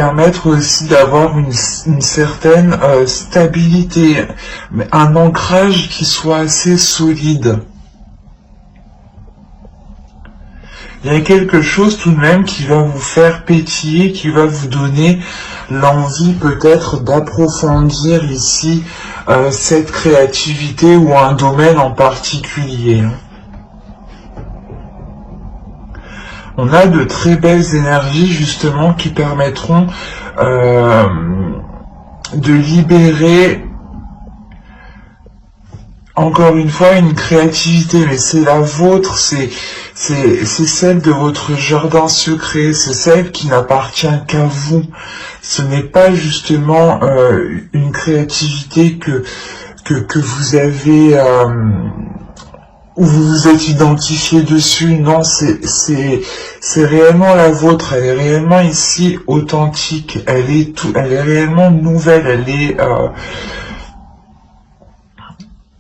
permettre aussi d'avoir une certaine stabilité, un ancrage qui soit assez solide. Il y a quelque chose tout de même qui va vous faire pétiller, qui va vous donner l'envie peut-être d'approfondir ici cette créativité ou un domaine en particulier. On a de très belles énergies justement qui permettront de libérer encore une fois une créativité, mais c'est la vôtre, c'est celle de votre jardin secret, c'est celle qui n'appartient qu'à vous. Ce n'est pas justement une créativité que vous avez où vous vous êtes identifié dessus. Non, c'est réellement la vôtre. Elle est réellement ici authentique. Elle est réellement nouvelle.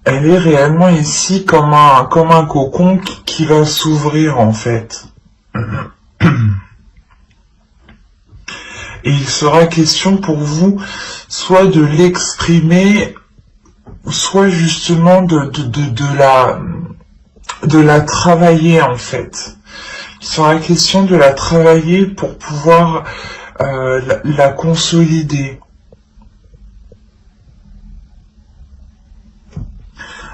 Elle est réellement ici comme un cocon qui va s'ouvrir en fait. Et il sera question pour vous soit de l'exprimer, soit justement de la travailler en fait. Il sera question de la travailler pour pouvoir la consolider.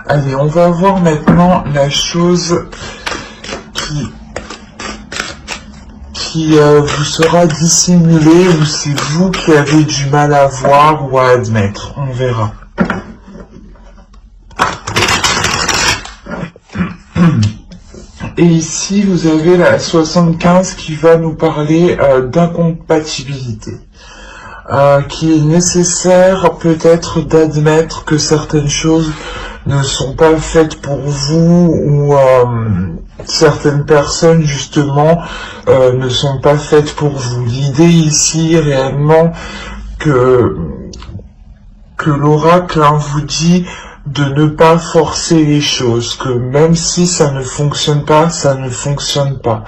Allez, on va voir maintenant la chose qui vous sera dissimulée, ou c'est vous qui avez du mal à voir ou à admettre. On verra. Et ici, vous avez la 75 qui va nous parler d'incompatibilité. Qui est nécessaire peut-être d'admettre que certaines choses ne sont pas faites pour vous, ou certaines personnes justement ne sont pas faites pour vous. L'idée ici réellement que l'oracle vous dit de ne pas forcer les choses, que même si ça ne fonctionne pas, ça ne fonctionne pas.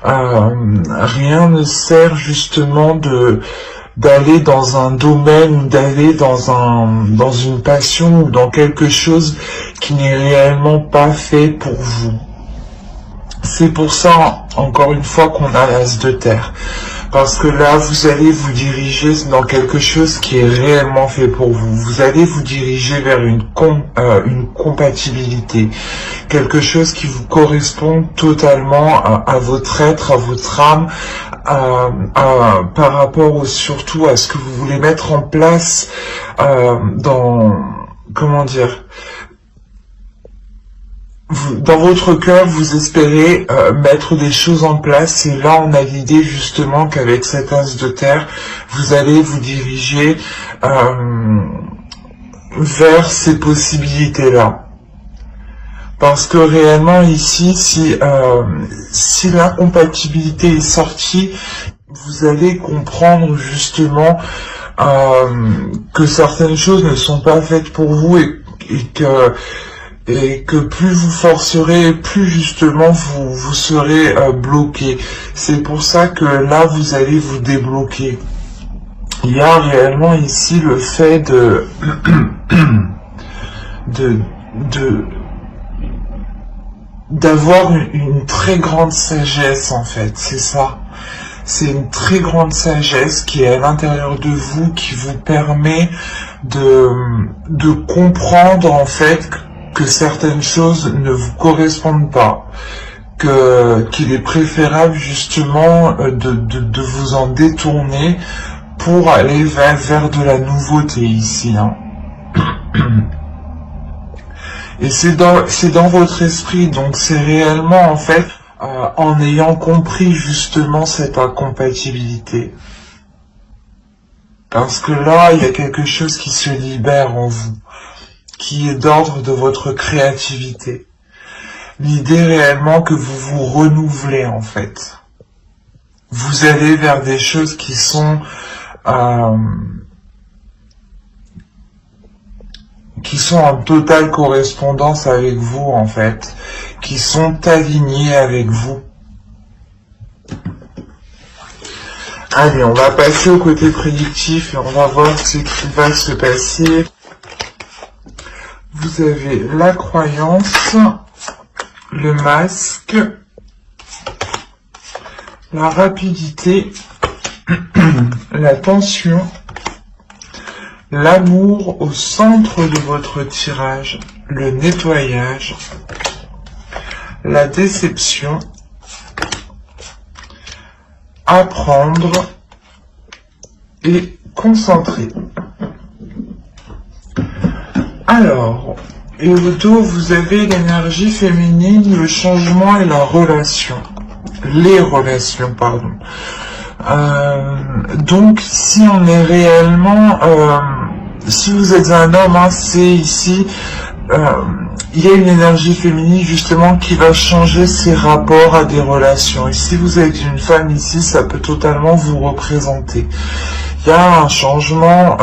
Rien ne sert justement d'aller dans un domaine, d'aller dans une passion ou dans quelque chose qui n'est réellement pas fait pour vous. C'est pour ça, encore une fois, qu'on a l'as de terre. Parce que là, vous allez vous diriger dans quelque chose qui est réellement fait pour vous. Vous allez vous diriger vers une compatibilité. Quelque chose qui vous correspond totalement à votre être, à votre âme, par rapport surtout à ce que vous voulez mettre en place dans votre cœur, vous espérez mettre des choses en place, et là on a l'idée justement qu'avec cet as de terre, vous allez vous diriger vers ces possibilités-là. Parce que réellement ici, si l'incompatibilité est sortie, vous allez comprendre justement que certaines choses ne sont pas faites pour vous, et que plus vous forcerez, plus justement vous serez bloqué. C'est pour ça que là vous allez vous débloquer. Il y a réellement ici le fait d'avoir une très grande sagesse en fait, c'est ça. C'est une très grande sagesse qui est à l'intérieur de vous, qui vous permet de comprendre en fait que certaines choses ne vous correspondent pas, qu'il est préférable justement de vous en détourner pour aller vers de la nouveauté ici. Hein. Et c'est dans votre esprit, donc c'est réellement en fait en ayant compris justement cette incompatibilité. Parce que là, il y a quelque chose qui se libère en vous, qui est d'ordre de votre créativité. L'idée réellement que vous vous renouvelez en fait. Vous allez vers des choses qui sont en totale correspondance avec vous en fait, qui sont alignées avec vous. Allez, on va passer au côté prédictif et on va voir ce qui va se passer. Vous avez la croyance, le masque, la rapidité, la tension, l'amour au centre de votre tirage, le nettoyage, la déception, apprendre et concentrer. Alors, et au dos, vous avez l'énergie féminine, le changement et la relation. Les relations, pardon. Donc, si on est réellement... si vous êtes un homme, hein, c'est ici... il y a une énergie féminine justement qui va changer ses rapports à des relations. Et si vous êtes une femme ici, ça peut totalement vous représenter. Il y a un changement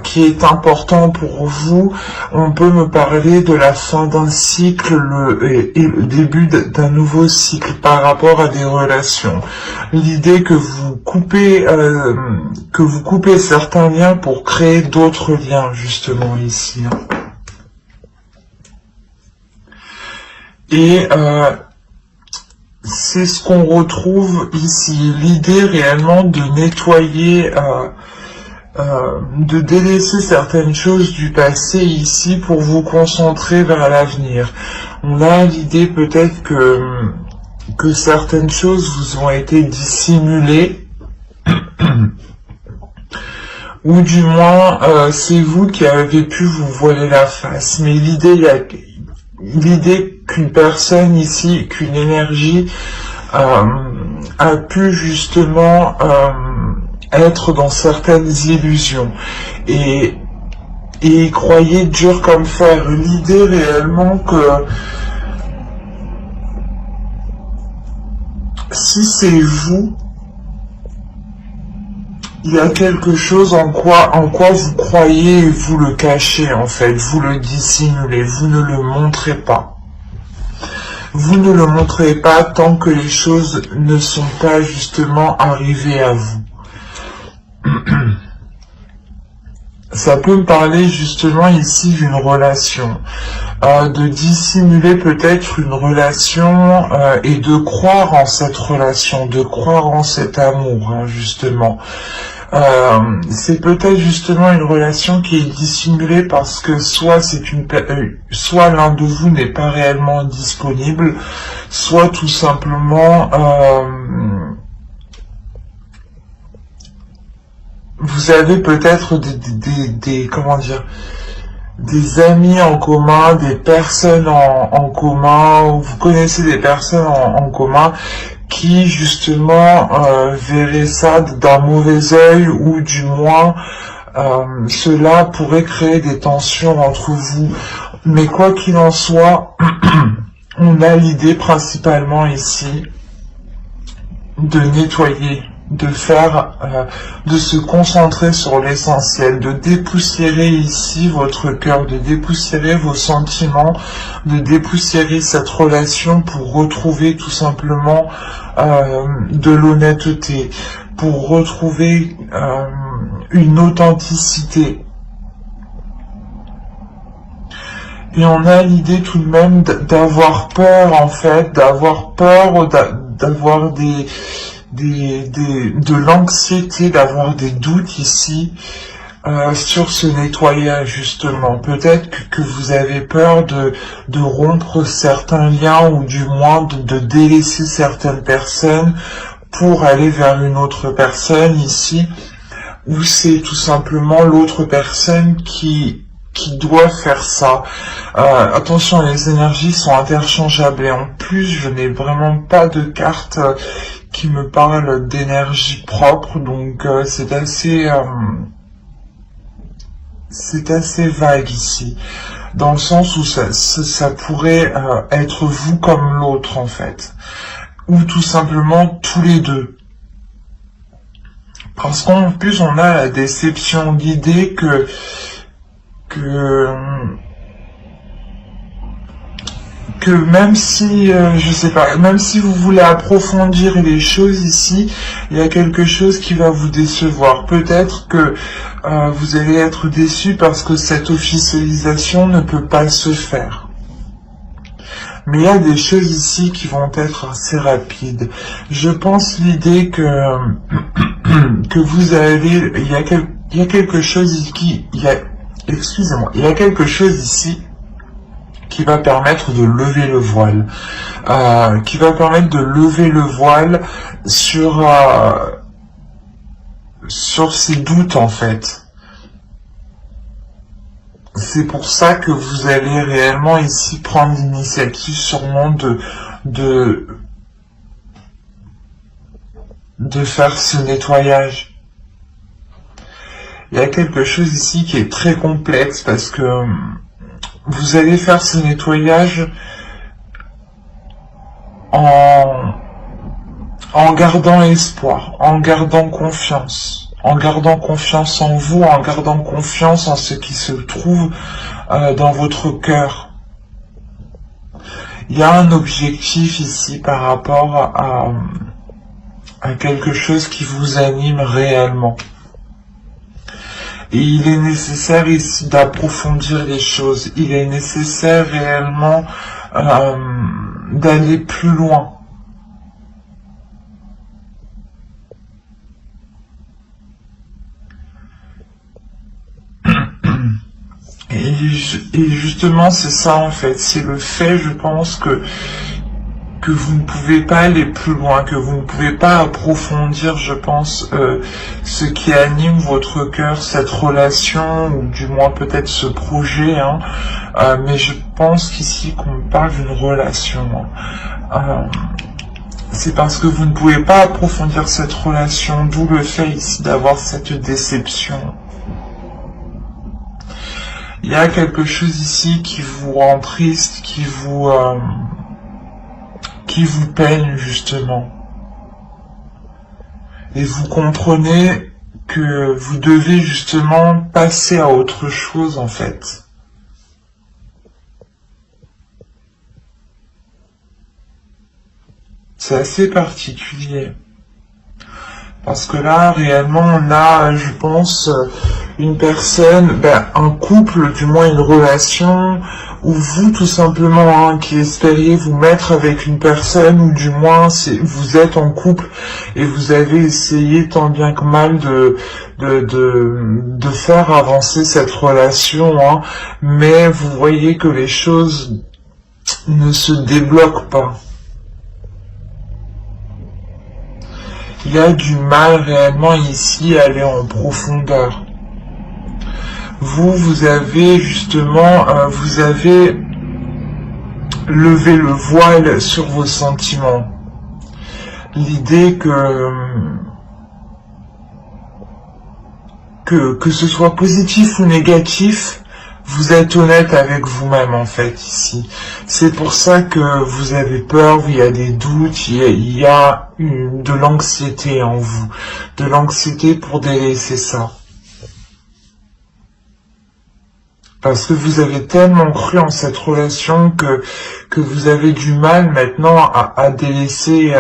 qui est important pour vous. On peut me parler de la fin d'un cycle et le début d'un nouveau cycle par rapport à des relations. L'idée que vous coupez certains liens pour créer d'autres liens justement ici. Et c'est ce qu'on retrouve ici, l'idée réellement de nettoyer, de délaisser certaines choses du passé ici pour vous concentrer vers l'avenir. On a l'idée peut-être que certaines choses vous ont été dissimulées, ou du moins c'est vous qui avez pu vous voiler la face. Mais l'idée qu'une personne ici, qu'une énergie a pu justement être dans certaines illusions et croyez dur comme fer. L'idée réellement que si c'est vous, il y a quelque chose en quoi vous croyez et vous le cachez en fait, vous le dissimulez, vous ne le montrez pas. Vous ne le montrez pas tant que les choses ne sont pas justement arrivées à vous. Ça peut me parler justement ici d'une relation, de dissimuler peut-être une relation et de croire en cette relation, de croire en cet amour, hein, justement. C'est peut-être justement une relation qui est dissimulée parce que soit l'un de vous n'est pas réellement disponible, soit tout simplement vous avez peut-être des amis en commun, des personnes en commun, ou vous connaissez des personnes en commun qui justement verraient ça d'un mauvais œil, ou du moins cela pourrait créer des tensions entre vous. Mais quoi qu'il en soit, on a l'idée principalement ici de nettoyer, de se concentrer sur l'essentiel, de dépoussiérer ici votre cœur, de dépoussiérer vos sentiments, de dépoussiérer cette relation pour retrouver tout simplement de l'honnêteté, pour retrouver une authenticité. Et on a l'idée tout de même d'avoir peur en fait, d'avoir peur, d'avoir de l'anxiété, d'avoir des doutes ici sur ce nettoyage justement. Peut-être que vous avez peur de rompre certains liens, ou du moins de délaisser certaines personnes pour aller vers une autre personne ici, ou c'est tout simplement l'autre personne qui doit faire ça. Attention, les énergies sont interchangeables et en plus je n'ai vraiment pas de carte qui me parle d'énergie propre, donc c'est assez vague ici, dans le sens où ça pourrait être vous comme l'autre en fait, ou tout simplement tous les deux. Parce qu'en plus on a la déception, l'idée que que même si, je sais pas, même si vous voulez approfondir les choses ici, il y a quelque chose qui va vous décevoir. Peut-être que vous allez être déçu parce que cette officialisation ne peut pas se faire. Mais il y a des choses ici qui vont être assez rapides. Je pense l'idée que que vous allez, il y a quelque chose ici, excusez-moi, il y a quelque chose ici qui va permettre de lever le voile, qui va permettre de lever le voile sur ces doutes en fait. C'est pour ça que vous allez réellement ici prendre l'initiative sûrement de faire ce nettoyage. Il y a quelque chose ici qui est très complexe parce que vous allez faire ce nettoyage en gardant espoir, en gardant confiance. En gardant confiance en vous, en gardant confiance en ce qui se trouve dans votre cœur. Il y a un objectif ici par rapport à quelque chose qui vous anime réellement. Et il est nécessaire ici d'approfondir les choses. Il est nécessaire réellement d'aller plus loin. Et justement, c'est ça en fait. C'est le fait, je pense, que vous ne pouvez pas aller plus loin, que vous ne pouvez pas approfondir, je pense, ce qui anime votre cœur, cette relation, ou du moins peut-être ce projet, hein. Mais je pense qu'ici qu'on parle d'une relation. C'est parce que vous ne pouvez pas approfondir cette relation, d'où le fait ici d'avoir cette déception. Il y a quelque chose ici qui vous rend triste, qui vous peine justement. Et vous comprenez que vous devez justement passer à autre chose en fait. C'est assez particulier. Parce que là, réellement, on a, je pense, une personne, un couple, du moins une relation, ou vous tout simplement, hein, qui espériez vous mettre avec une personne, ou du moins vous êtes en couple et vous avez essayé tant bien que mal de faire avancer cette relation, hein, mais vous voyez que les choses ne se débloquent pas. Il y a du mal réellement ici à aller en profondeur. Vous avez justement, vous avez levé le voile sur vos sentiments. L'idée que ce soit positif ou négatif, vous êtes honnête avec vous-même en fait ici. C'est pour ça que vous avez peur, il y a des doutes, il y a de l'anxiété en vous. De l'anxiété pour délaisser ça. Parce que vous avez tellement cru en cette relation que vous avez du mal maintenant à délaisser,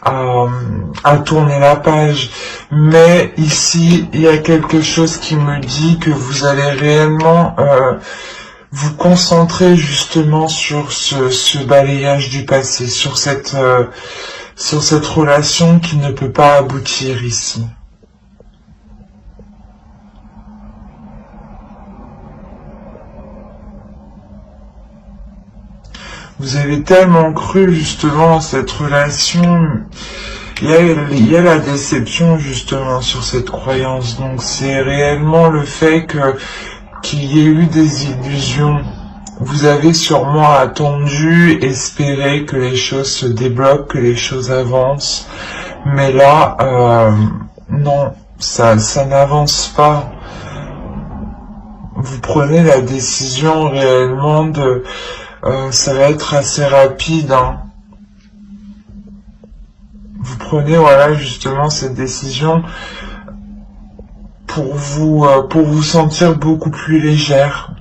à tourner la page. Mais ici, il y a quelque chose qui me dit que vous allez réellement vous concentrer justement sur ce balayage du passé, sur cette relation qui ne peut pas aboutir ici. Vous avez tellement cru justement en cette relation, il y a la déception justement sur cette croyance. Donc c'est réellement le fait qu'il y ait eu des illusions. Vous avez sûrement attendu, espéré que les choses se débloquent, que les choses avancent. Mais là, non, ça n'avance pas. Vous prenez la décision réellement de... ça va être assez rapide, hein. Vous prenez, voilà, justement cette décision pour vous sentir beaucoup plus légère.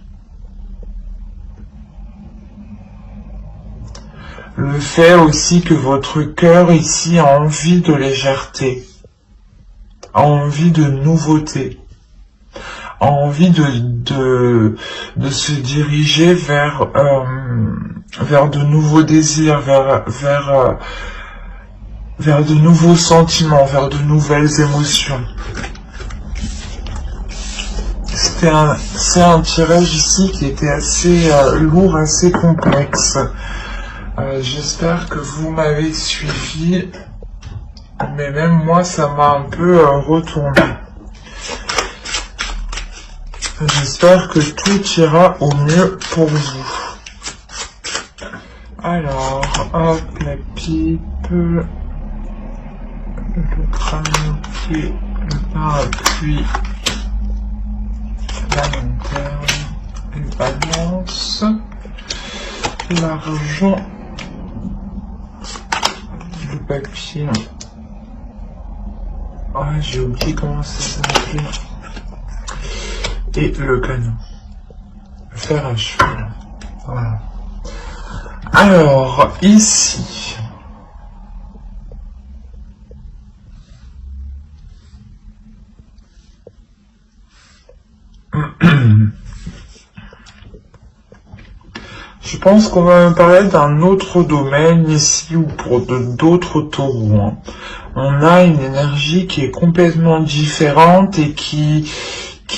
Le fait aussi que votre cœur ici a envie de légèreté, a envie de nouveauté, a envie de se diriger vers de nouveaux désirs, vers de nouveaux sentiments, vers de nouvelles émotions. C'est un tirage ici qui était assez lourd, assez complexe. J'espère que vous m'avez suivi, mais même moi ça m'a un peu retourné. J'espère que tout ira au mieux pour vous. Alors, hop, la pipe, le crâne, le parapluie, la lanterne, les balances, l'argent, le papier. Ah, j'ai oublié comment ça s'appelait. Et le canon. Le fer à cheval. Voilà. Alors, ici. Je pense qu'on va me parler d'un autre domaine ici ou pour d'autres taureaux. Hein. On a une énergie qui est complètement différente et qui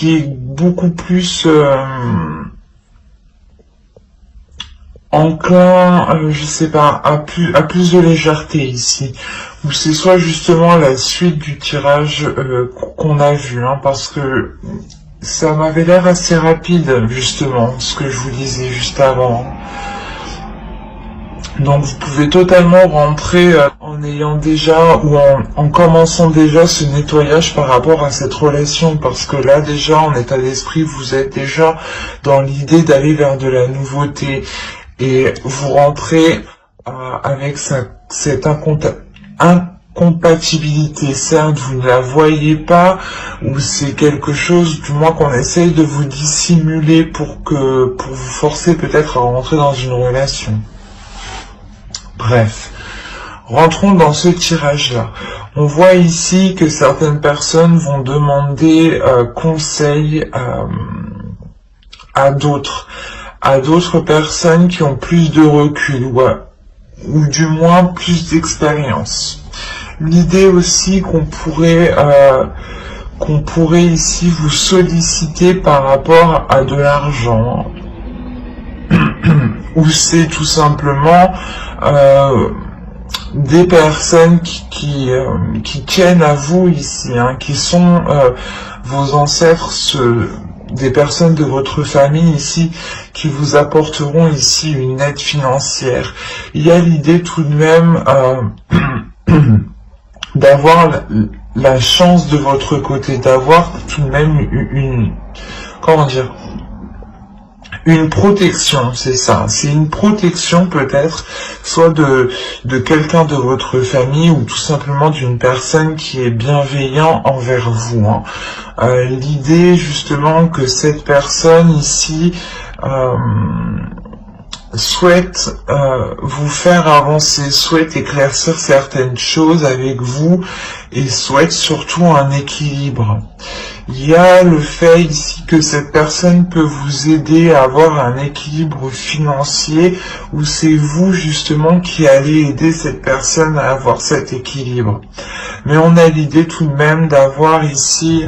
est beaucoup plus enclin, je sais pas, à plus de légèreté ici. Ou c'est soit justement la suite du tirage qu'on a vu, hein, parce que ça m'avait l'air assez rapide, justement, ce que je vous disais juste avant. Donc vous pouvez totalement rentrer en ayant déjà, ou en commençant déjà ce nettoyage par rapport à cette relation, parce que là déjà, en état d'esprit, vous êtes déjà dans l'idée d'aller vers de la nouveauté, et vous rentrez avec cette incompatibilité. Certes, vous ne la voyez pas, ou c'est quelque chose, du moins, qu'on essaye de vous dissimuler pour vous forcer peut-être à rentrer dans une relation. Bref, rentrons dans ce tirage-là. On voit ici que certaines personnes vont demander conseil à d'autres personnes qui ont plus de recul ou du moins plus d'expérience. L'idée aussi qu'on pourrait ici vous solliciter par rapport à de l'argent, ou c'est tout simplement des personnes qui tiennent à vous ici, hein, qui sont vos ancêtres, des personnes de votre famille ici, qui vous apporteront ici une aide financière. Il y a l'idée tout de même d'avoir la chance de votre côté, d'avoir tout de même une protection, c'est ça. C'est une protection peut-être, soit de quelqu'un de votre famille ou tout simplement d'une personne qui est bienveillant envers vous. Hein. L'idée justement que cette personne ici souhaite vous faire avancer, souhaite éclaircir certaines choses avec vous et souhaite surtout un équilibre. Il y a le fait ici que cette personne peut vous aider à avoir un équilibre financier, ou c'est vous justement qui allez aider cette personne à avoir cet équilibre. Mais on a l'idée tout de même d'avoir ici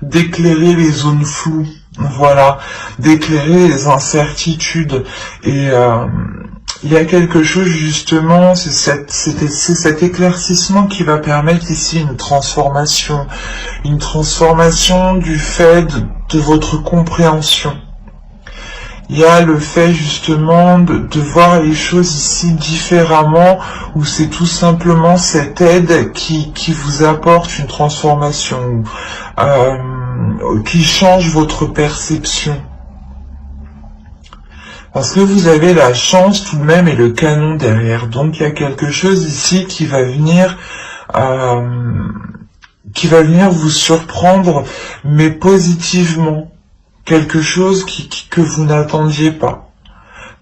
d'éclairer les zones floues, voilà, d'éclairer les incertitudes, et il y a quelque chose justement, c'est cet éclaircissement qui va permettre ici une transformation du fait de votre compréhension. Il y a le fait justement de voir les choses ici différemment, où c'est tout simplement cette aide qui vous apporte une transformation, qui change votre perception. Parce que vous avez la chance tout de même et le canon derrière. Donc il y a quelque chose ici qui va venir vous surprendre, mais positivement. quelque chose que vous n'attendiez pas.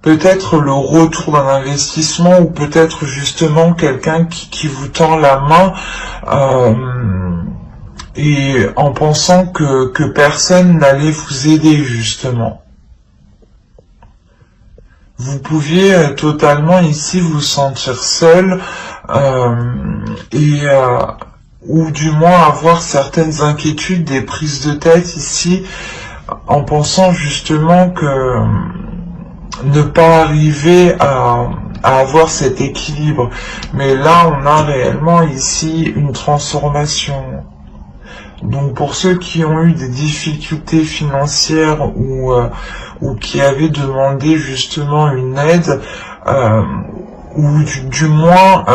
Peut-être le retour d'un investissement ou peut-être justement quelqu'un qui vous tend la main et en pensant que personne n'allait vous aider justement. Vous pouviez totalement ici vous sentir seul ou du moins avoir certaines inquiétudes, des prises de tête ici en pensant justement que ne pas arriver à avoir cet équilibre. Mais là, on a réellement ici une transformation. Donc pour ceux qui ont eu des difficultés financières ou qui avaient demandé justement une aide, ou du moins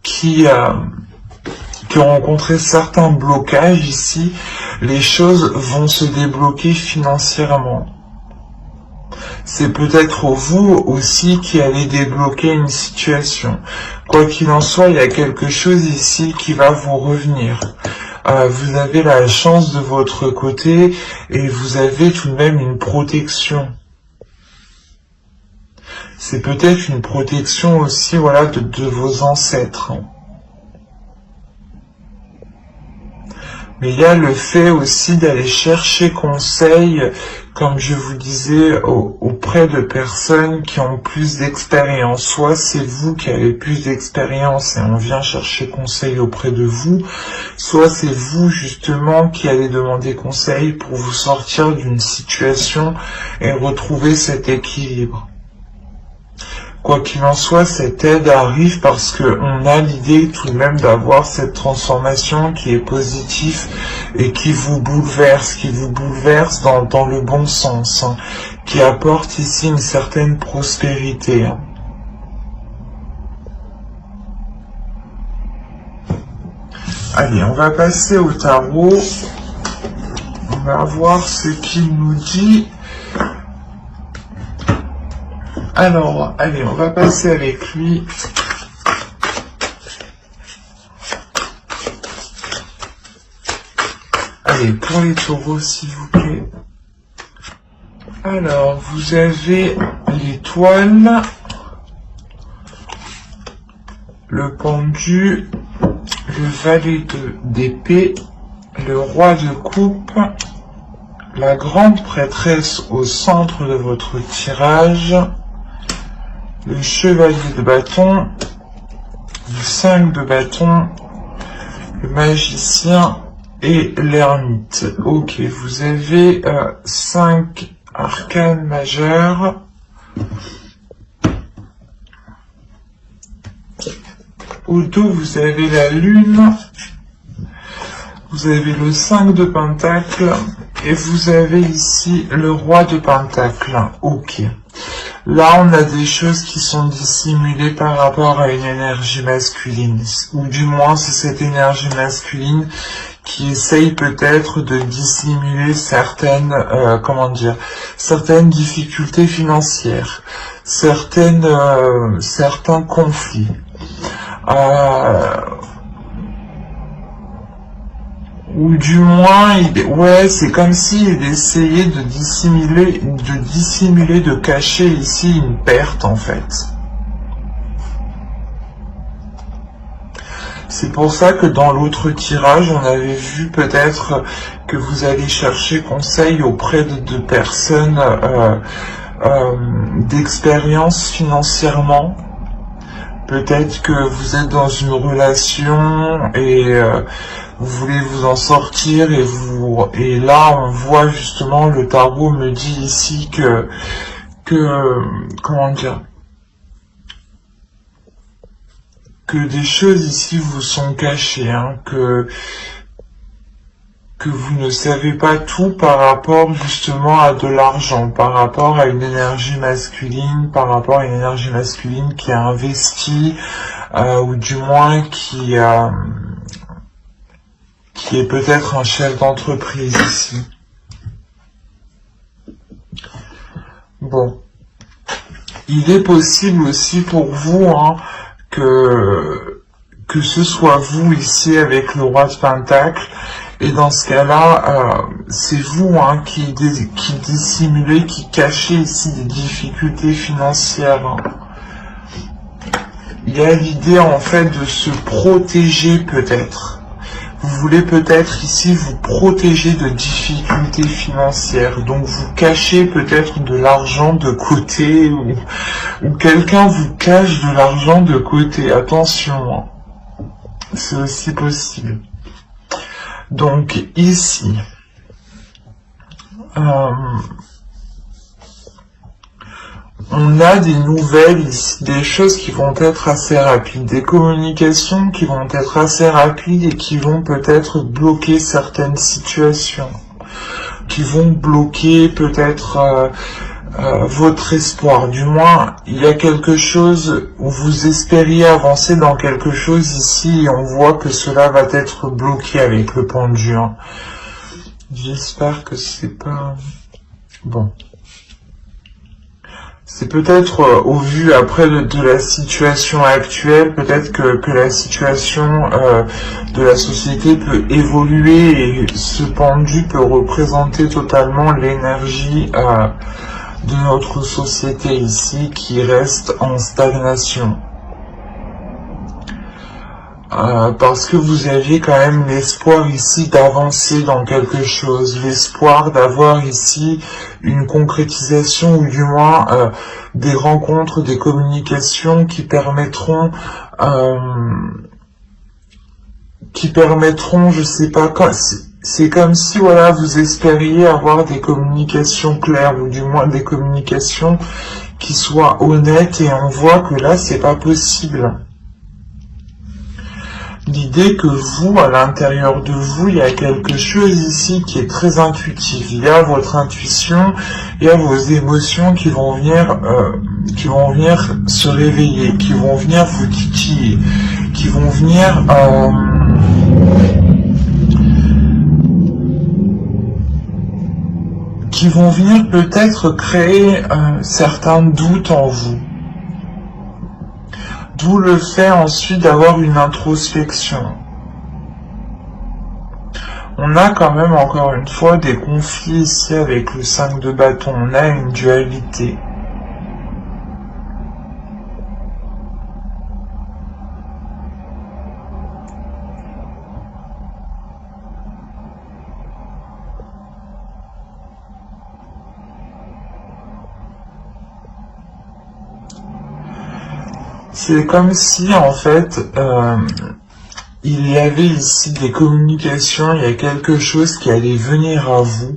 qui ont rencontré certains blocages ici, les choses vont se débloquer financièrement. C'est peut-être vous aussi qui allez débloquer une situation. Quoi qu'il en soit, il y a quelque chose ici qui va vous revenir. Vous avez la chance de votre côté et vous avez tout de même une protection. C'est peut-être une protection aussi, voilà, de vos ancêtres. Mais il y a le fait aussi d'aller chercher conseil, comme je vous disais, auprès de personnes qui ont plus d'expérience. Soit c'est vous qui avez plus d'expérience et on vient chercher conseil auprès de vous, soit c'est vous justement qui allez demander conseil pour vous sortir d'une situation et retrouver cet équilibre. Quoi qu'il en soit, cette aide arrive parce que on a l'idée tout de même d'avoir cette transformation qui est positive et qui vous bouleverse dans le bon sens, hein, qui apporte ici une certaine prospérité. Hein. Allez, on va passer au tarot. On va voir ce qu'il nous dit. Alors, allez, on va passer avec lui. Allez, pour les taureaux, s'il vous plaît. Alors, vous avez l'étoile, le pendu, le valet d'épée, le roi de coupe, la grande prêtresse au centre de votre tirage, le chevalier de bâton, le 5 de bâton, le magicien et l'ermite. Ok, vous avez 5 arcanes majeures. Au dos, vous avez la lune, vous avez le 5 de pentacle et vous avez ici le roi de pentacle. Ok. Là, on a des choses qui sont dissimulées par rapport à une énergie masculine, ou du moins c'est cette énergie masculine qui essaye peut-être de dissimuler certaines, certaines difficultés financières, certains conflits. Ou du moins, c'est comme s'il essayait de dissimuler, de cacher ici une perte en fait. C'est pour ça que dans l'autre tirage, on avait vu peut-être que vous allez chercher conseil auprès de personnes d'expérience financièrement. Peut-être que vous êtes dans une relation et vous voulez vous en sortir et là on voit justement, le tarot me dit ici que des choses ici vous sont cachées, hein, que vous ne savez pas tout par rapport justement à de l'argent, par rapport à une énergie masculine, qui a investi, ou du moins qui est peut-être un chef d'entreprise ici. Bon. Il est possible aussi pour vous, hein, que ce soit vous ici avec le roi de pentacle Et dans ce cas-là, c'est vous qui dissimulez, qui cachez ici des difficultés financières. Il y a l'idée en fait de se protéger peut-être. Vous voulez peut-être ici vous protéger de difficultés financières. Donc vous cachez peut-être de l'argent de côté ou quelqu'un vous cache de l'argent de côté. Attention, c'est aussi possible. Donc ici, on a des nouvelles ici, des choses qui vont être assez rapides, des communications qui vont être assez rapides et qui vont peut-être bloquer certaines situations, qui vont bloquer peut-être votre espoir. Du moins, il y a quelque chose où vous espériez avancer dans quelque chose ici et on voit que cela va être bloqué avec le pendu. J'espère que c'est pas... Bon. C'est peut-être au vu après de la situation actuelle, peut-être que la situation de la société peut évoluer et ce pendu peut représenter totalement l'énergie de notre société ici qui reste en stagnation. Parce que vous aviez quand même l'espoir ici d'avancer dans quelque chose, l'espoir d'avoir ici une concrétisation ou du moins des rencontres, des communications qui permettront, je sais pas, c'est comme si voilà vous espériez avoir des communications claires ou du moins des communications qui soient honnêtes et on voit que là c'est pas possible. L'idée que vous, à l'intérieur de vous, il y a quelque chose ici qui est très intuitif. Il y a votre intuition, il y a vos émotions qui vont venir se réveiller, qui vont venir vous titiller, qui vont venir peut-être créer certains doutes en vous. D'où le fait ensuite d'avoir une introspection. On a quand même encore une fois des conflits ici avec le 5 de bâton. On a une dualité. C'est comme si, en fait, il y avait ici des communications, il y a quelque chose qui allait venir à vous,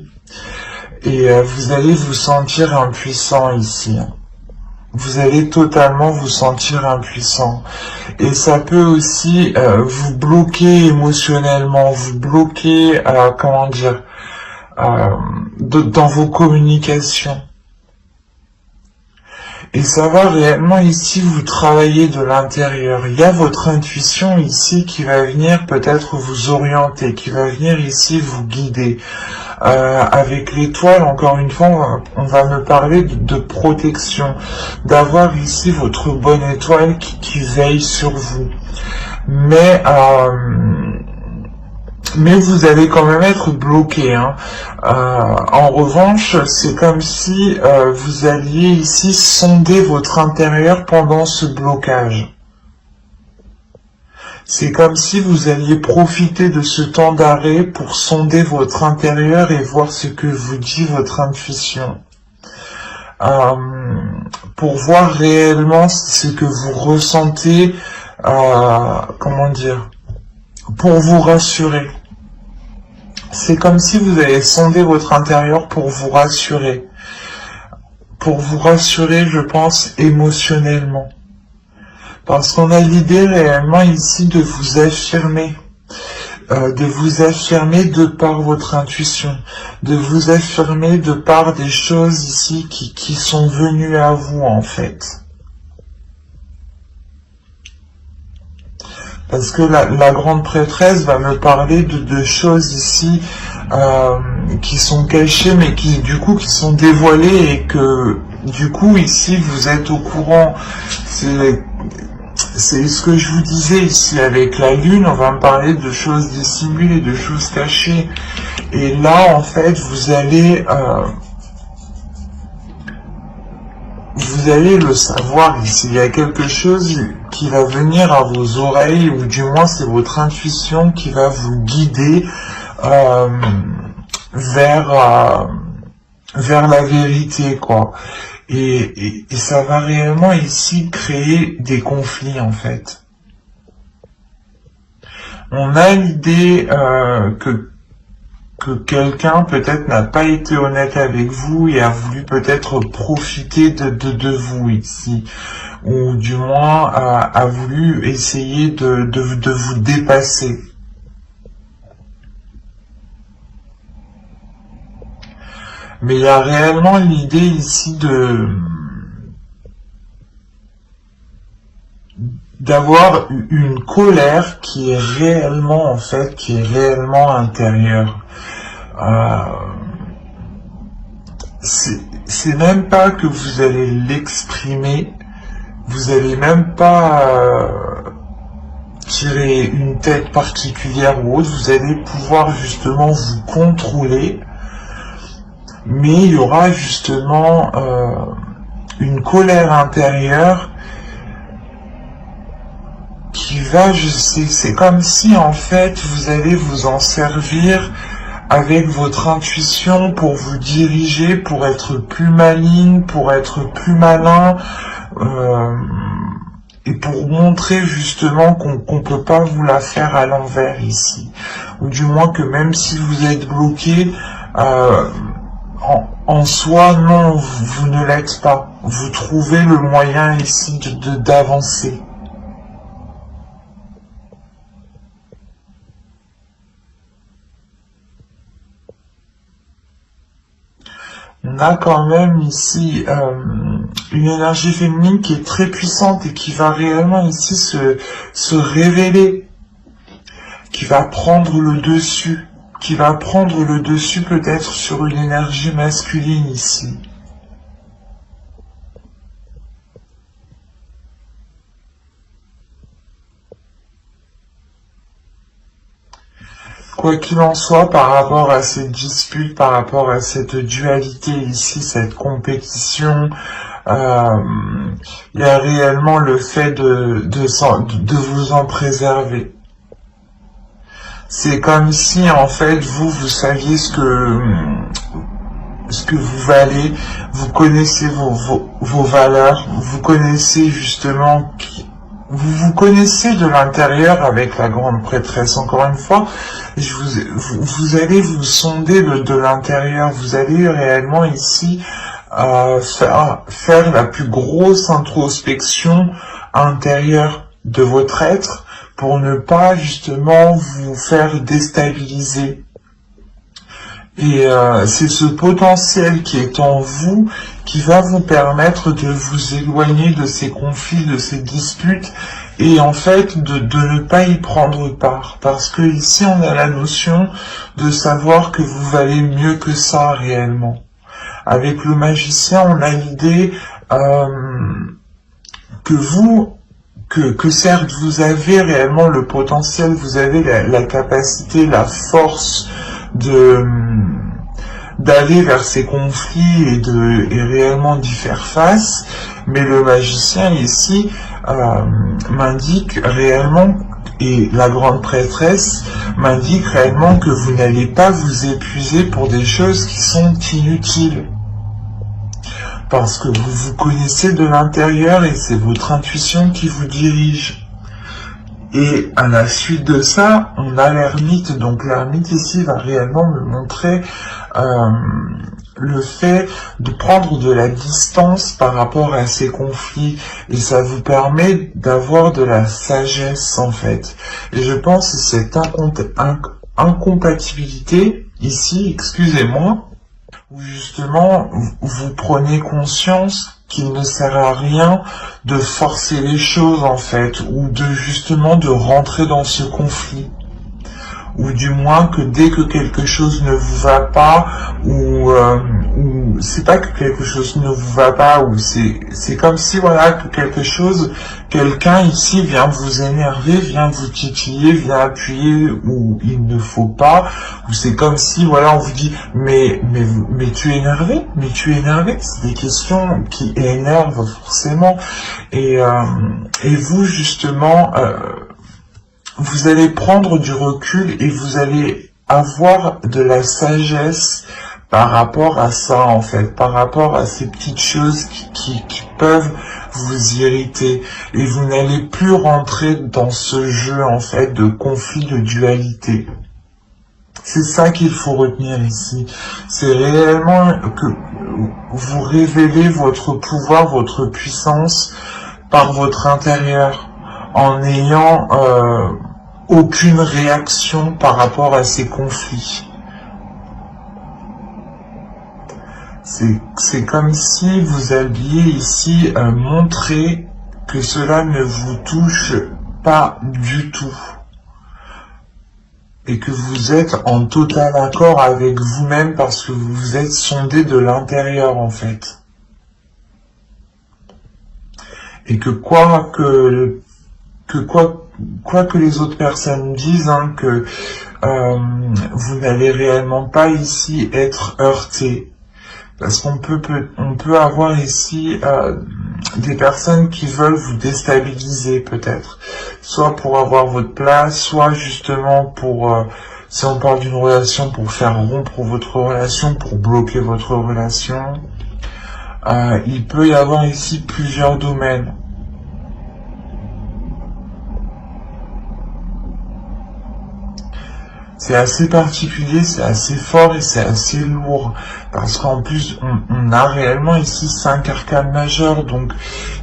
et vous allez vous sentir impuissant ici. Vous allez totalement vous sentir impuissant. Et ça peut aussi vous bloquer émotionnellement, vous bloquer, dans vos communications. Et ça va réellement ici vous travailler de l'intérieur. Il y a votre intuition ici qui va venir peut-être vous orienter, qui va venir ici vous guider. Avec l'étoile, encore une fois, on va me parler de protection, d'avoir ici votre bonne étoile qui veille sur vous. Mais vous allez quand même être bloqué. En revanche, c'est comme si vous alliez ici sonder votre intérieur pendant ce blocage. C'est comme si vous alliez profiter de ce temps d'arrêt pour sonder votre intérieur et voir ce que vous dit votre intuition. Pour voir réellement ce que vous ressentez, pour vous rassurer. C'est comme si vous allez sonder votre intérieur pour vous rassurer. Pour vous rassurer, je pense, émotionnellement. Parce qu'on a l'idée réellement ici de vous affirmer. De par votre intuition. De vous affirmer de par des choses ici qui sont venues à vous, en fait. Parce que la grande prêtresse va me parler de choses ici qui sont cachées, mais qui sont dévoilées et que du coup ici vous êtes au courant. C'est ce que je vous disais ici avec la lune, on va me parler de choses dissimulées, de choses cachées. Et là, en fait, vous allez le savoir ici. Il y a quelque chose qui va venir à vos oreilles, ou du moins c'est votre intuition qui va vous guider vers la vérité, quoi. Et ça va réellement ici créer des conflits, en fait. On a l'idée que quelqu'un peut-être n'a pas été honnête avec vous et a voulu peut-être profiter de vous ici, ou du moins a voulu essayer de vous dépasser. Mais il y a réellement l'idée ici d'avoir une colère qui est réellement, en fait, qui est réellement intérieure. C'est même pas que vous allez l'exprimer, vous allez même pas tirer une tête particulière ou autre, vous allez pouvoir justement vous contrôler, mais il y aura justement une colère intérieure qui va, c'est comme si en fait vous allez vous en servir avec votre intuition pour vous diriger, pour être plus maligne, pour être plus malin, et pour montrer justement qu'on peut pas vous la faire à l'envers ici, ou du moins que même si vous êtes bloqué, en soi, non, vous ne l'êtes pas. Vous trouvez le moyen ici d'avancer. On a quand même ici une énergie féminine qui est très puissante et qui va réellement ici se révéler, qui va prendre le dessus. Qui va prendre le dessus peut-être sur une énergie masculine ici. Quoi qu'il en soit, par rapport à cette dispute, par rapport à cette dualité ici, cette compétition, il y a réellement le fait de vous en préserver. C'est comme si, en fait, vous saviez ce que vous valez, vous connaissez vos valeurs, vous connaissez justement, vous connaissez de l'intérieur avec la grande prêtresse. Encore une fois, vous allez vous sonder de l'intérieur, vous allez réellement ici faire la plus grosse introspection intérieure de votre être, pour ne pas justement vous faire déstabiliser. Et c'est ce potentiel qui est en vous qui va vous permettre de vous éloigner de ces conflits, de ces disputes, et en fait de ne pas y prendre part. Parce que ici on a la notion de savoir que vous valez mieux que ça réellement. Avec le magicien, on a l'idée que certes vous avez réellement le potentiel, vous avez la capacité, la force d'aller vers ces conflits et réellement d'y faire face, mais le magicien ici m'indique réellement, et la grande prêtresse m'indique réellement que vous n'allez pas vous épuiser pour des choses qui sont inutiles. Parce que vous vous connaissez de l'intérieur et c'est votre intuition qui vous dirige. Et à la suite de ça, on a l'ermite. Donc l'ermite ici va réellement me montrer le fait de prendre de la distance par rapport à ces conflits. Et ça vous permet d'avoir de la sagesse en fait. Et je pense que cette incompatibilité ici, excusez-moi, où justement vous prenez conscience qu'il ne sert à rien de forcer les choses en fait, ou de justement de rentrer dans ce conflit. ou du moins que dès que quelque chose ne vous va pas, ou c'est pas que quelque chose ne vous va pas, ou c'est comme si voilà que quelqu'un ici vient vous énerver, vient vous titiller, vient appuyer où il ne faut pas, ou c'est comme si voilà on vous dit mais tu es énervé, c'est des questions qui énervent forcément, et vous justement vous allez prendre du recul et vous allez avoir de la sagesse par rapport à ça, en fait, par rapport à ces petites choses qui peuvent vous irriter. Et vous n'allez plus rentrer dans ce jeu, en fait, de conflit, de dualité. C'est ça qu'il faut retenir ici. C'est réellement que vous révélez votre pouvoir, votre puissance par votre intérieur, en n'ayant aucune réaction par rapport à ces conflits. C'est comme si vous alliez ici montrer que cela ne vous touche pas du tout. Et que vous êtes en total accord avec vous-même parce que vous vous êtes sondé de l'intérieur en fait. Et que quoi que les autres personnes disent, hein, que vous n'allez réellement pas ici être heurté. Parce qu'on peut avoir ici des personnes qui veulent vous déstabiliser peut-être. Soit pour avoir votre place, soit justement pour, si on parle d'une relation, pour faire rompre votre relation, pour bloquer votre relation. Il peut y avoir ici plusieurs domaines. C'est assez particulier, c'est assez fort et c'est assez lourd. Parce qu'en plus, on a réellement ici 5 arcanes majeures, donc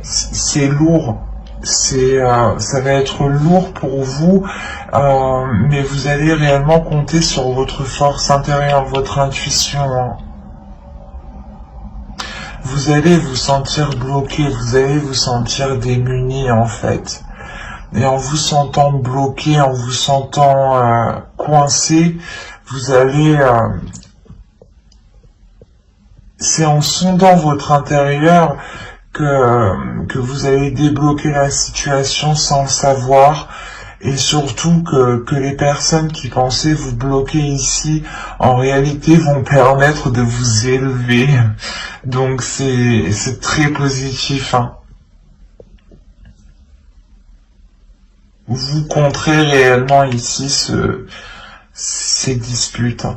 c'est lourd. Ça va être lourd pour vous, mais vous allez réellement compter sur votre force intérieure, votre intuition. Hein. Vous allez vous sentir bloqué, vous allez vous sentir démuni en fait. Et en vous sentant bloqué, en vous sentant coincé, vous allez... c'est en sondant votre intérieur que vous allez débloquer la situation sans le savoir. Et surtout que les personnes qui pensaient vous bloquer ici, en réalité, vont permettre de vous élever. Donc c'est très positif, hein. Vous contrez réellement ici ces disputes.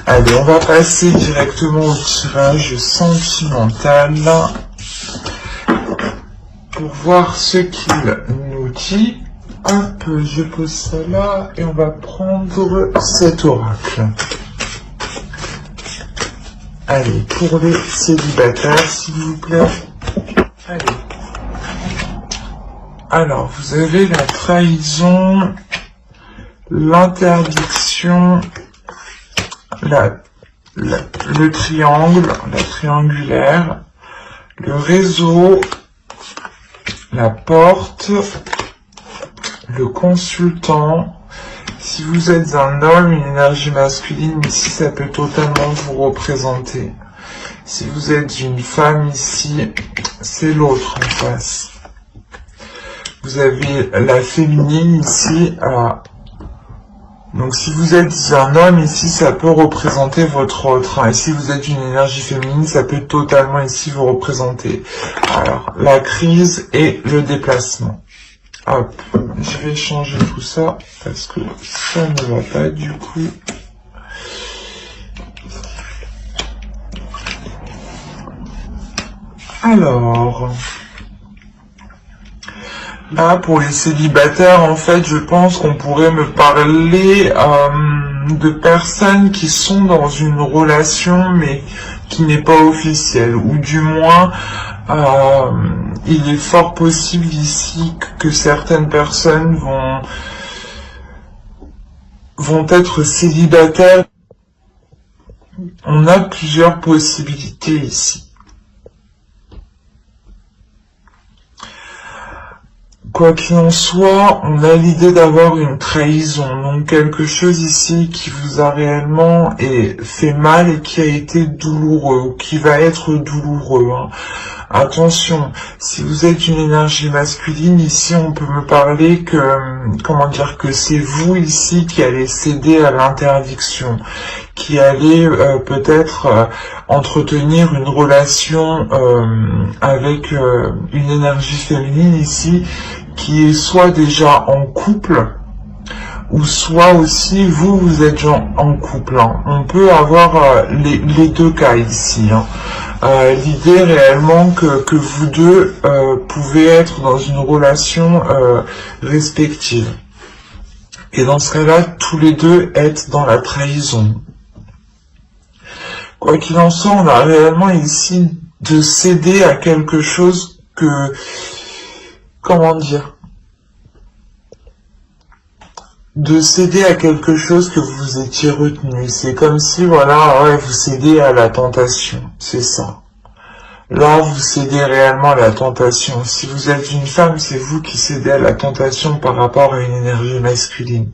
Allez, on va passer directement au tirage sentimental pour voir ce qu'il nous dit. Hop, je pose ça là et on va prendre cet oracle. Allez, pour les célibataires, s'il vous plaît. Allez. Alors, vous avez la trahison, l'interdiction, le triangle, la triangulaire, le réseau, la porte, le consultant. Si vous êtes un homme, une énergie masculine, ici, ça peut totalement vous représenter. Si vous êtes une femme, ici, c'est l'autre en face. Vous avez la féminine, ici. Donc, si vous êtes un homme, ici, ça peut représenter votre autre. Et si vous êtes une énergie féminine, ça peut totalement, ici, vous représenter. Alors, la crise et le déplacement. Hop, je vais changer tout ça parce que ça ne va pas du coup. Alors, là pour les célibataires, en fait, je pense qu'on pourrait me parler de personnes qui sont dans une relation mais qui n'est pas officielle, ou du moins il est fort possible ici que certaines personnes vont être célibataires. On a plusieurs possibilités ici. Quoi qu'il en soit, on a l'idée d'avoir une trahison, donc quelque chose ici qui vous a réellement fait mal et qui a été douloureux, ou qui va être douloureux, hein. Attention, si vous êtes une énergie masculine, ici on peut me parler que, comment dire, que c'est vous ici qui allez céder à l'interdiction, qui allez peut-être entretenir une relation avec une énergie féminine ici, qui est soit déjà en couple, ou soit aussi vous êtes en couple, hein. On peut avoir les deux cas ici, hein. L'idée réellement que vous deux pouvez être dans une relation respective. Et dans ce cas-là, tous les deux êtes dans la trahison. Quoi qu'il en soit, on a réellement ici de céder à quelque chose que, comment dire, de céder à quelque chose que vous étiez retenu. C'est comme si, voilà, ouais, vous cédez à la tentation, c'est ça. Là, vous cédez réellement à la tentation. Si vous êtes une femme, c'est vous qui cédez à la tentation par rapport à une énergie masculine.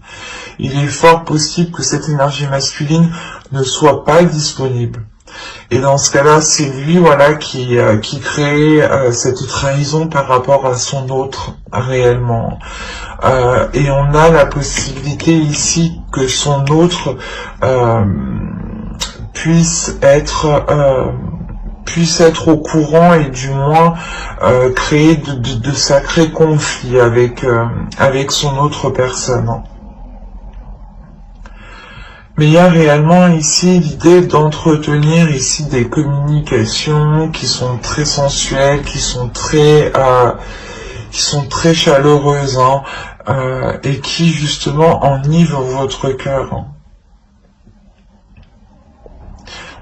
Il est fort possible que cette énergie masculine ne soit pas disponible. Et dans ce cas-là, c'est lui, voilà, qui crée cette trahison par rapport à son autre, réellement. Et on a la possibilité ici que son autre puisse être au courant et du moins créer de sacrés conflits avec son autre personne. Mais il y a réellement ici l'idée d'entretenir ici des communications qui sont très sensuelles, qui sont très chaleureuses, hein, et qui justement enivrent votre cœur, hein.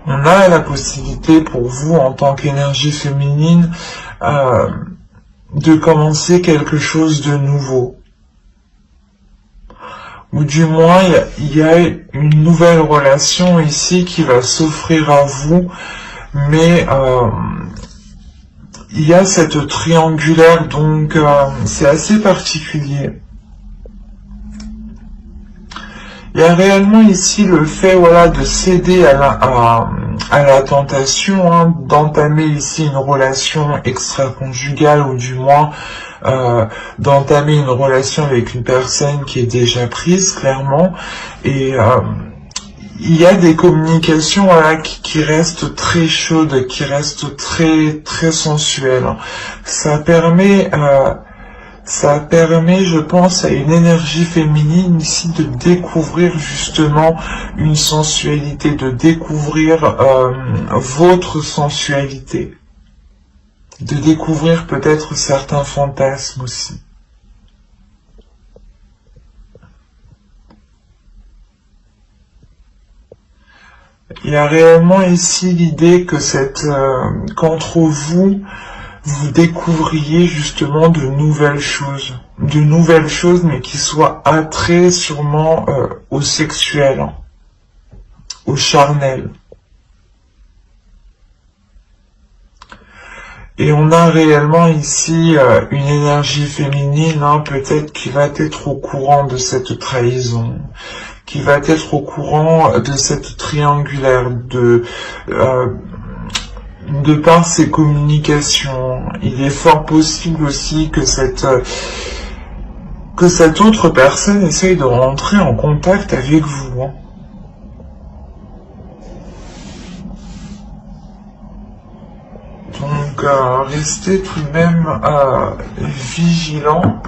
On a la possibilité pour vous, en tant qu'énergie féminine, de commencer quelque chose de nouveau. Ou du moins, il y a une nouvelle relation ici qui va s'offrir à vous, mais il y a cette triangulaire, donc c'est assez particulier. Il y a réellement ici le fait, voilà, de céder à la tentation, hein, d'entamer ici une relation extra-conjugale, ou du moins d'entamer une relation avec une personne qui est déjà prise, clairement. Et il y a des communications, voilà, qui restent très chaudes, qui restent très sensuelles. Ça permet, je pense, à une énergie féminine ici de découvrir justement une sensualité, de découvrir votre sensualité, de découvrir peut-être certains fantasmes aussi. Il y a réellement ici l'idée que qu'entre vous, vous découvriez justement de nouvelles choses, mais qui soient attraits sûrement au sexuel, hein, au charnel. Et on a réellement ici une énergie féminine, hein, peut-être qui va être au courant de cette trahison, qui va être au courant de cette triangulaire, de par ses communications. Il est fort possible aussi que cette autre personne essaye de rentrer en contact avec vous, hein. Donc, restez tout de même vigilant.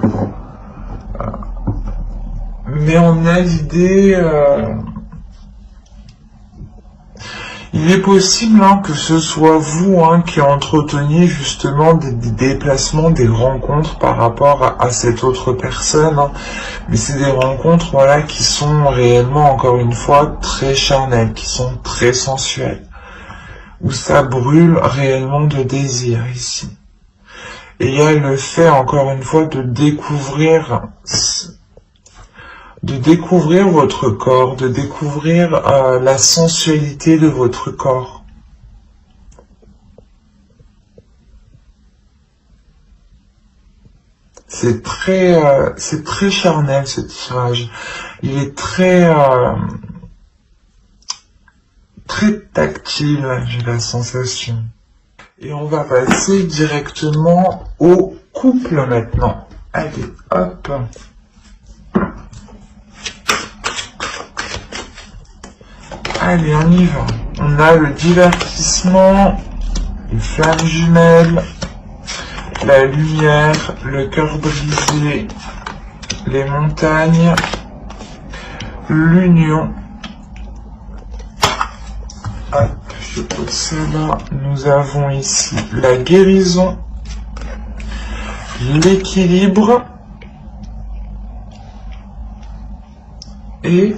Mais on a l'idée... il est possible, hein, que ce soit vous, hein, qui entreteniez justement des déplacements, des rencontres par rapport à cette autre personne, hein. Mais c'est des rencontres, voilà, qui sont réellement, encore une fois, très charnelles, qui sont très sensuelles, où ça brûle réellement de désir ici. Et il y a le fait, encore une fois, de découvrir votre corps, de découvrir la sensualité de votre corps. C'est très charnel ce tirage. Il est très tactile, j'ai la sensation. Et on va passer directement au couple maintenant. Allez, hop. Allez, on y va. On a le divertissement, les flammes jumelles, la lumière, le cœur brisé, les montagnes, l'union. Hop, je pose ça là. Nous avons ici la guérison, l'équilibre et,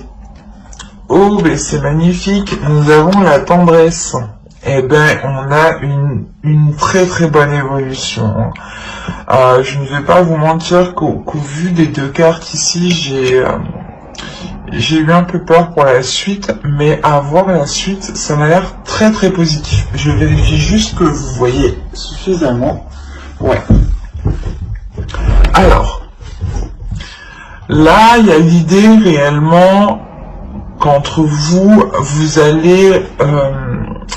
oh, ben c'est magnifique, nous avons la tendresse. Eh ben, on a une très bonne évolution. Je ne vais pas vous mentir qu'au vu des deux cartes ici, j'ai eu un peu peur pour la suite, mais à voir la suite, ça m'a l'air très positif. Je vérifie juste que vous voyez suffisamment. Ouais. Alors, là, il y a l'idée réellement qu'entre vous, vous allez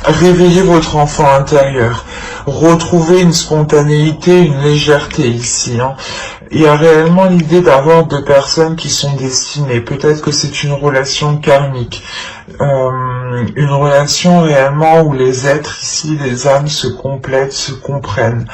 réveiller votre enfant intérieur, retrouver une spontanéité, une légèreté ici. Il y a réellement l'idée d'avoir deux personnes qui sont destinées. Peut-être que c'est une relation karmique, une relation réellement où les êtres ici, les âmes se complètent, se comprennent.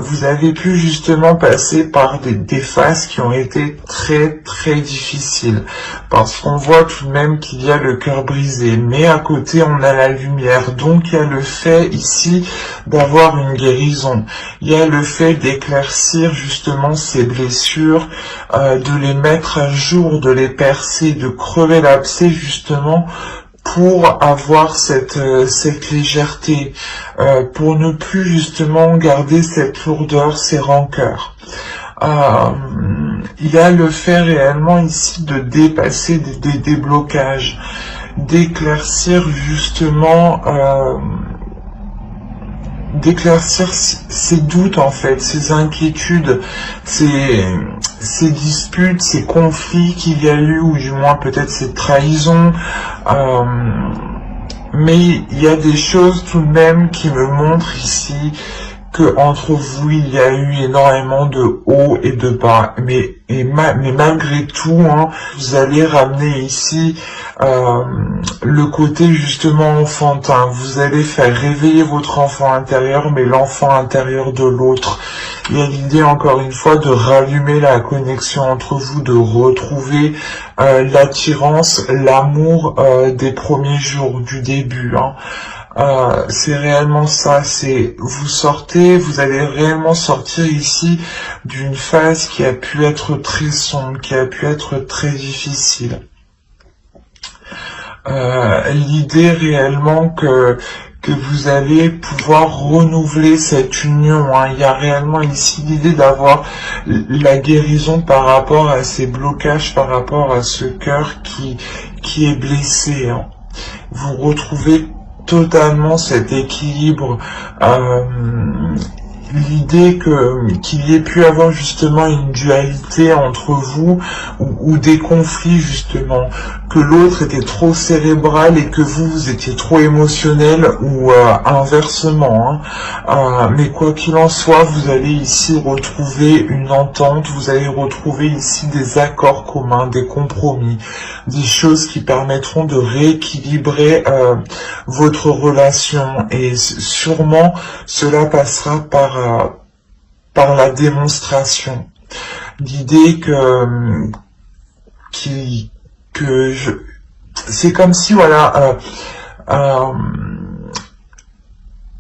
Vous avez pu justement passer par des phases qui ont été très difficiles, parce qu'on voit tout de même qu'il y a le cœur brisé, mais à côté on a la lumière, donc il y a le fait ici d'avoir une guérison, il y a le fait d'éclaircir justement ces blessures, de les mettre à jour, de les percer, de crever l'abcès justement, pour avoir cette légèreté, pour ne plus justement garder cette lourdeur, ces rancœurs. Il y a le fait réellement ici de dépasser des déblocages, d'éclaircir justement, d'éclaircir ces doutes en fait, ces inquiétudes, ces disputes, ces conflits qu'il y a eu, ou du moins peut-être ces trahisons, mais il y a des choses tout de même qui me montrent ici que entre vous il y a eu énormément de hauts et de bas, mais malgré tout, vous allez ramener ici le côté justement enfantin. Vous allez faire réveiller votre enfant intérieur, mais l'enfant intérieur de l'autre. Il y a l'idée encore une fois de rallumer la connexion entre vous, de retrouver l'attirance, l'amour des premiers jours, du début. C'est réellement ça, c'est vous allez réellement sortir ici d'une phase qui a pu être très sombre, qui a pu être très difficile. L'idée réellement que vous allez pouvoir renouveler cette union. Il y a réellement ici l'idée d'avoir la guérison par rapport à ces blocages, par rapport à ce cœur qui est blessé. Vous retrouvez totalement cet équilibre, l'idée qu'il y ait pu avoir justement une dualité entre vous, ou des conflits justement, que l'autre était trop cérébral et que vous étiez trop émotionnel, ou inversement. Mais quoi qu'il en soit, vous allez ici retrouver une entente, vous allez retrouver ici des accords communs, des compromis, des choses qui permettront de rééquilibrer votre relation, et sûrement cela passera par la démonstration. L'idée c'est comme si, voilà,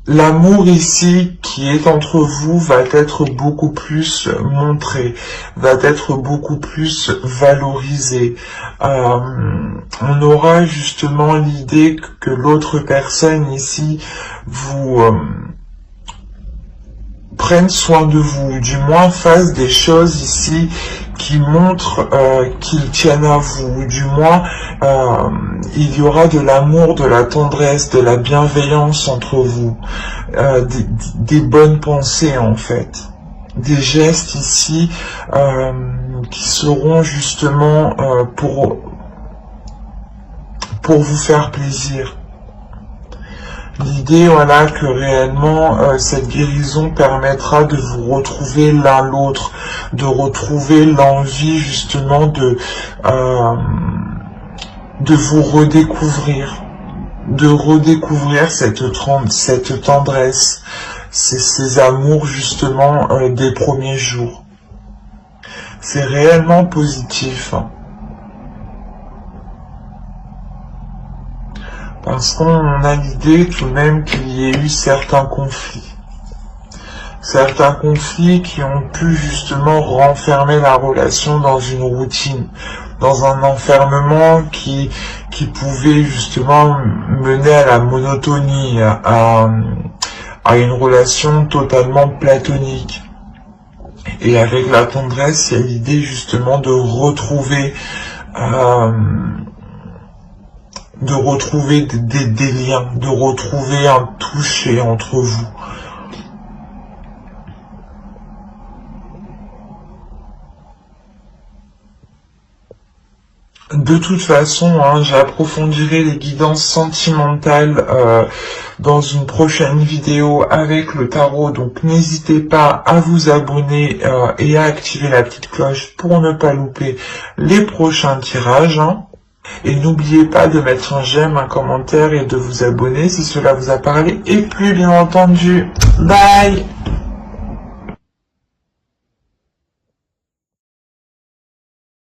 l'amour ici qui est entre vous va être beaucoup plus montré, va être beaucoup plus valorisé. On aura justement l'idée que l'autre personne ici vous prenne soin de vous, du moins fasse des choses ici qui montrent qu'ils tiennent à vous, du moins il y aura de l'amour, de la tendresse, de la bienveillance entre vous, des bonnes pensées en fait. des gestes ici qui seront justement pour vous faire plaisir. L'idée, voilà, que réellement cette guérison permettra de vous retrouver l'un l'autre, de retrouver l'envie justement de vous redécouvrir, cette tendresse, ces amours justement des premiers jours. C'est réellement positif. Parce qu'on a l'idée tout de même qu'il y ait eu certains conflits. Certains conflits qui ont pu justement renfermer la relation dans une routine, dans un enfermement qui pouvait justement mener à la monotonie, à une relation totalement platonique. Et avec la tendresse, il y a l'idée justement de retrouver des liens, de retrouver un toucher entre vous. De toute façon, j'approfondirai les guidances sentimentales dans une prochaine vidéo avec le tarot. Donc n'hésitez pas à vous abonner et à activer la petite cloche pour ne pas louper les prochains tirages. Et n'oubliez pas de mettre un j'aime, un commentaire et de vous abonner si cela vous a parlé. Et plus bien entendu, bye!